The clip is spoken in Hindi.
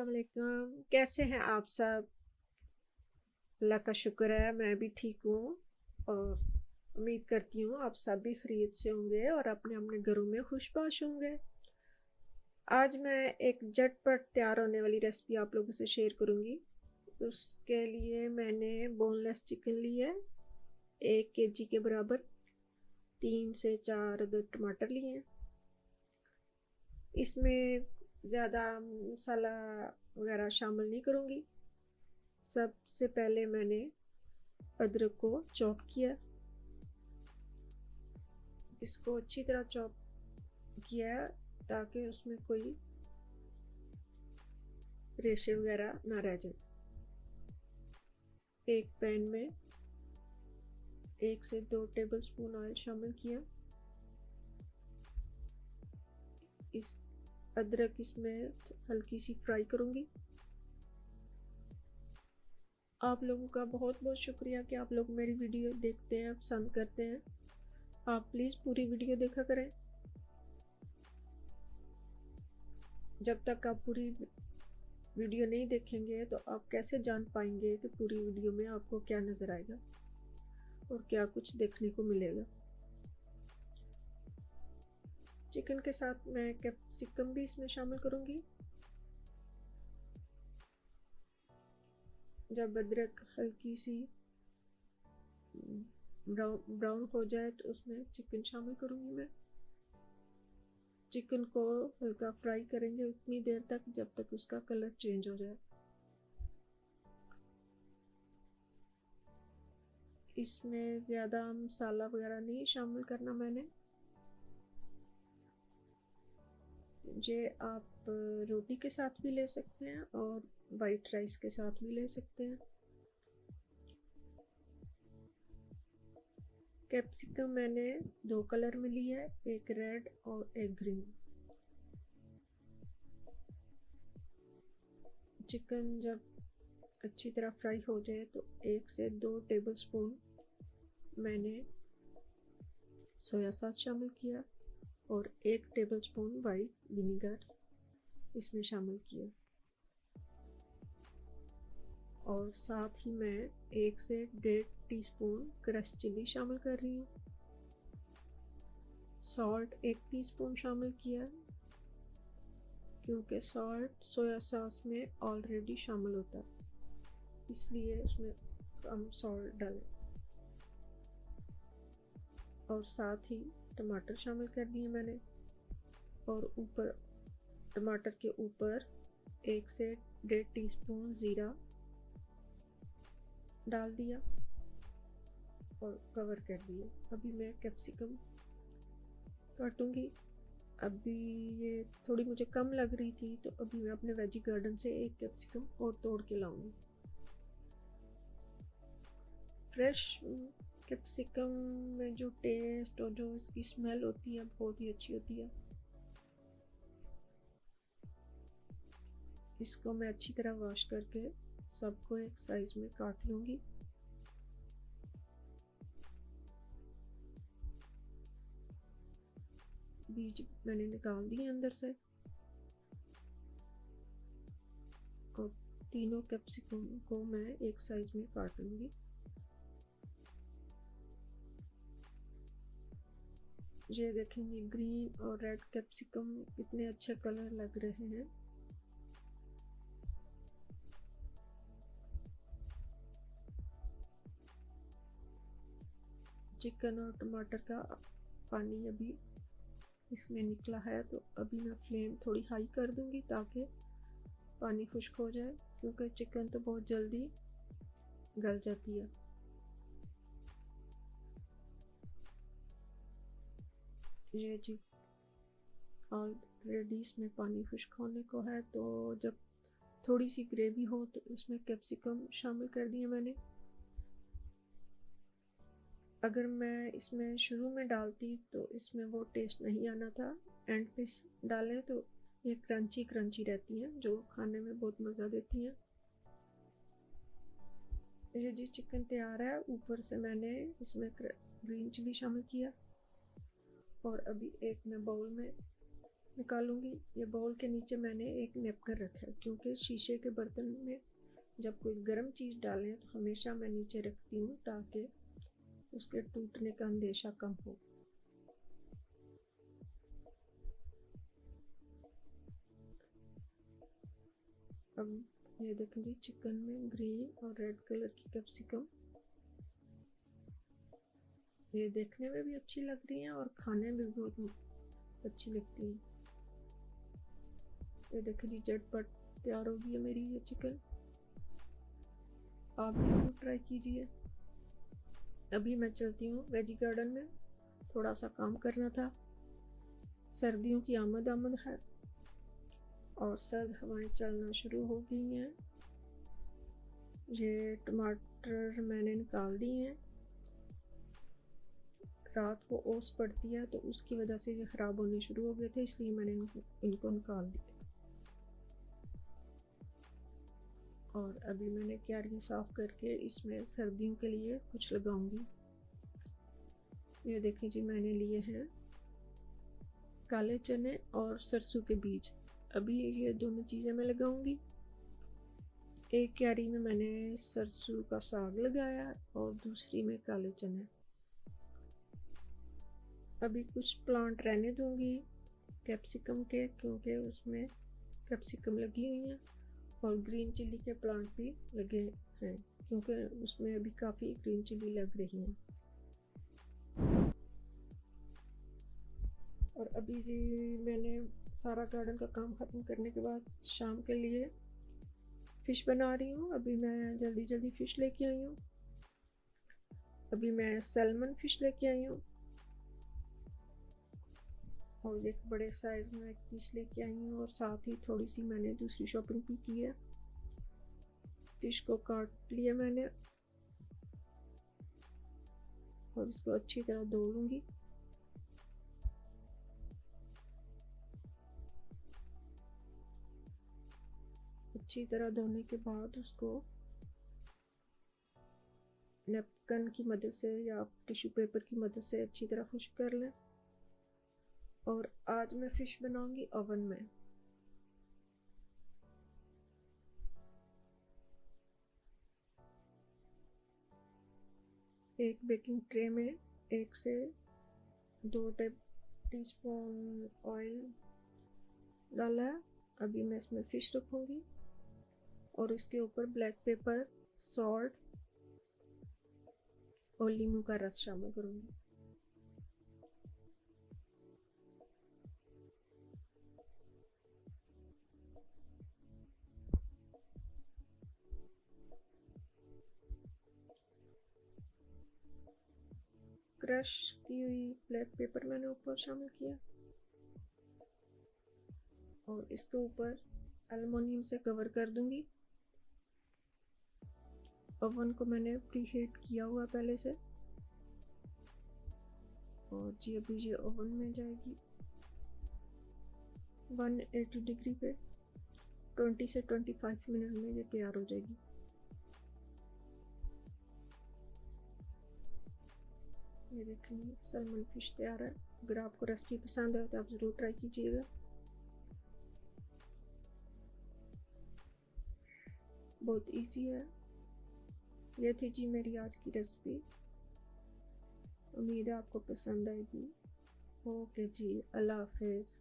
अस्सलाम वालेकुम। कैसे हैं आप सब? अल्लाह का शुक्र है, मैं भी ठीक हूँ और उम्मीद करती हूँ आप सब भी खैरियत से होंगे और अपने अपने घरों में खुशबाश होंगे। आज मैं एक झटपट तैयार होने वाली रेसिपी आप लोगों से शेयर करूँगी। उसके लिए मैंने बोनलेस चिकन लिया है, 1 kg के बराबर। 3 से 4 अदद टमाटर लिए हैं। इसमें ज़्यादा मसाला वगैरह शामिल नहीं करूँगी। सबसे पहले मैंने अदरक को चॉप किया, इसको अच्छी तरह चॉप किया ताकि उसमें कोई रेशे वगैरह ना रह जाए। एक पैन में 1 से 2 टेबलस्पून ऑयल शामिल किया। इस अदरक इसमें हल्की सी फ्राई करूँगी। आप लोगों का बहुत बहुत शुक्रिया कि आप लोग मेरी वीडियो देखते हैं, पसंद करते हैं। आप प्लीज़ पूरी वीडियो देखा करें। जब तक आप पूरी वीडियो नहीं देखेंगे तो आप कैसे जान पाएंगे कि पूरी वीडियो में आपको क्या नज़र आएगा और क्या कुछ देखने को मिलेगा। चिकन के साथ मैं कैप्सिकम भी इसमें शामिल करूँगी। जब अदरक हल्की सी ब्राउन हो जाए तो उसमें चिकन शामिल करूँगी मैं। चिकन को हल्का फ्राई करेंगे उतनी देर तक जब तक उसका कलर चेंज हो जाए। इसमें ज़्यादा मसाला वगैरह नहीं शामिल करना मैंने। ये आप रोटी के साथ भी ले सकते हैं और वाइट राइस के साथ भी ले सकते हैं। कैप्सिकम मैंने 2 कलर में लिया है, एक रेड और एक ग्रीन। चिकन जब अच्छी तरह फ्राई हो जाए तो 1 से 2 टेबलस्पून मैंने सोया सॉस शामिल किया और 1 टेबलस्पून वाइट विनीगर इसमें शामिल किया और साथ ही मैं 1 से 1.5 टीस्पून क्रश चिली शामिल कर रही हूँ। सॉल्ट 1 टीस्पून शामिल किया क्योंकि सॉल्ट सोया सॉस में ऑलरेडी शामिल होता है, इसलिए उसमें कम सॉल्ट डालें। और साथ ही टमाटर शामिल कर दिए मैंने और ऊपर टमाटर के ऊपर 1 से 1.5 टीस्पून ज़ीरा डाल दिया और कवर कर दिया। अभी मैं कैप्सिकम काटूंगी। अभी ये थोड़ी मुझे कम लग रही थी तो अभी मैं अपने वेजी गार्डन से एक कैप्सिकम और तोड़ के लाऊंगी। फ्रेश कैप्सिकम में जो टेस्ट और जो इसकी स्मेल होती है बहुत ही अच्छी होती है। इसको मैं अच्छी तरह वॉश करके सबको एक साइज में काट लूँगी। बीज मैंने निकाल दिए अंदर से और तीनों कैप्सिकम को मैं एक साइज में काट लूँगी। ये देखेंगे ग्रीन और रेड कैप्सिकम कितने अच्छे कलर लग रहे हैं। चिकन और टमाटर का पानी अभी इसमें निकला है तो अभी मैं फ्लेम थोड़ी हाई कर दूंगी ताकि पानी खुश्क हो जाए, क्योंकि चिकन तो बहुत जल्दी गल जाती है। ये जी ऑलरेडी इसमें पानी खुश्क होने को है, तो जब थोड़ी सी ग्रेवी हो तो इसमें कैप्सिकम शामिल कर दिए मैंने। अगर मैं इसमें शुरू में डालती तो इसमें वो टेस्ट नहीं आना था। एंड पे डालें तो ये क्रंची क्रंची रहती हैं जो खाने में बहुत मज़ा देती हैं। ये जी चिकन तैयार है। ऊपर से मैंने इसमें ग्रीन चिली शामिल किया और अभी एक मैं बाउल में निकालूंगी। ये बाउल के नीचे मैंने एक नेपकिन रखा है, क्योंकि शीशे के बर्तन में जब कोई गर्म चीज़ डालें तो हमेशा मैं नीचे रखती हूँ ताकि उसके टूटने का अंदेशा कम हो। अब ये देखेंगे चिकन में ग्रीन और रेड कलर की कैप्सिकम, ये देखने में भी अच्छी लग रही हैं और खाने में भी बहुत अच्छी लगती हैं। ये देखिए जी, झटपट तैयार हो गई है मेरी ये चिकन। आप भी इसको ट्राई कीजिए। अभी मैं चलती हूँ वेजी गार्डन में, थोड़ा सा काम करना था। सर्दियों की आमद है और सर्द हवाएं चलना शुरू हो गई हैं। ये टमाटर मैंने निकाल दिए हैं, रात को ओस पड़ती है तो उसकी वजह से ये ख़राब होने शुरू हो गए थे, इसलिए मैंने इनको निकाल दिया। और अभी मैंने क्यारी साफ़ करके इसमें सर्दियों के लिए कुछ लगाऊंगी। ये देखिए जी, मैंने लिए हैं काले चने और सरसों के बीज। अभी ये दोनों चीज़ें मैं लगाऊंगी। एक क्यारी में मैंने सरसों का साग लगाया और दूसरी में काले चने। अभी कुछ प्लांट रहने दूंगी कैप्सिकम के, क्योंकि उसमें कैप्सिकम लगी हुई हैं, और ग्रीन चिली के प्लांट भी लगे हैं, क्योंकि उसमें अभी काफ़ी ग्रीन चिली लग रही हैं। और अभी जी मैंने सारा गार्डन का काम ख़त्म करने के बाद शाम के लिए फ़िश बना रही हूँ। अभी मैं जल्दी जल्दी फ़िश लेके आई हूँ। अभी मैं सैल्मन फ़िश लेके आई हूँ और एक बड़े साइज़ में एक पीस लेके आई हूँ, और साथ ही थोड़ी सी मैंने दूसरी शॉपिंग भी की है। फ़िश को काट लिया मैंने और इसको अच्छी तरह धो लूँगी। अच्छी तरह धोने के बाद उसको नैपकिन की मदद से या टिश्यू पेपर की मदद से अच्छी तरह खुश्क कर लें। और आज मैं फ़िश बनाऊंगी ओवन में। एक बेकिंग ट्रे में 1 से 2 टीस्पून ऑयल डाला है। अभी मैं इसमें फ़िश रखूँगी और इसके ऊपर ब्लैक पेपर, सॉल्ट और नींबू का रस शामिल करूँगी। क्रश की हुई ब्लैक पेपर मैंने ऊपर शामिल किया और इसके ऊपर एल्युमिनियम से कवर कर दूंगी। ओवन को मैंने प्री हीट किया हुआ पहले से, और जी अभी ये ओवन में जाएगी 180 डिग्री पे। 20 से 25 मिनट में ये तैयार हो जाएगी। ये देखिए सैल्मन फिश तैयार है। अगर आपको रेसिपी पसंद आए तो आप ज़रूर ट्राई कीजिएगा। बहुत इजी है। ये थी जी मेरी आज की रेसिपी। उम्मीद है आपको पसंद आएगी। ओके जी, अल्लाह हाफिज़।